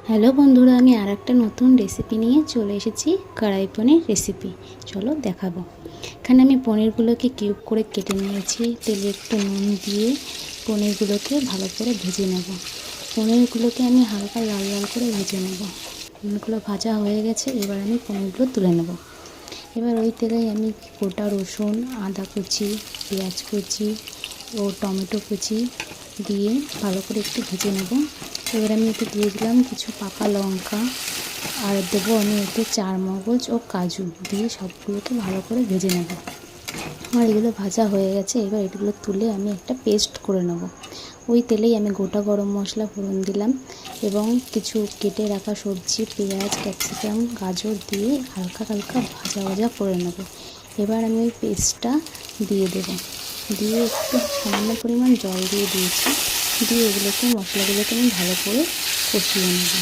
Hello বন্ধুরা, আমি আর একটা নতুন রেসিপি নিয়ে চলে এসেছি। কড়াই পনির রেসিপি চলো দেখাবো। এখানে আমি পনিরগুলোকে কিউব করে কেটে নিয়েছি। তেলে একটু নুন দিয়ে পনিরগুলোকে ভালো করে ভেজে নেব। পনিরগুলোকে আমি হালকা লাল লাল করে ভেজে নেব। পনিরগুলো ভাজা হয়ে গেছে, এবার আমি পনিরগুলো তুলে নেব। এবার ওই তেলেই আমি গোটা রসুন, আদা কুচি, পেঁয়াজ কুচি ও টমেটো কুচি দিয়ে ভালো করে একটু ভেজে নেব। এবার আমি এতে দিয়ে দিলাম কিছু পাকা লঙ্কা, আর দেবো আমি এতে চারমগজ ও কাজু দিয়ে সবগুলোকে ভালো করে ভেজে নেব। আমার এগুলো ভাজা হয়ে গেছে, এবার এগুলো তুলে আমি একটা পেস্ট করে নেব। ওই তেলেই আমি গোটা গরম মশলা ফোড়ন দিলাম এবং কিছু কেটে রাখা সবজি, পেঁয়াজ, ক্যাপসিকাম, গাজর দিয়ে হালকা হালকা ভাজা ভাজা করে নেব। এবার আমি ওই পেস্টটা দিয়ে দেবো, দিয়ে একটু সামান্য পরিমাণ জল দিয়ে দিয়েছি। দিয়ে এগুলোকে মশলাগুলোকে আমি ভালো করে কষিয়ে নেব।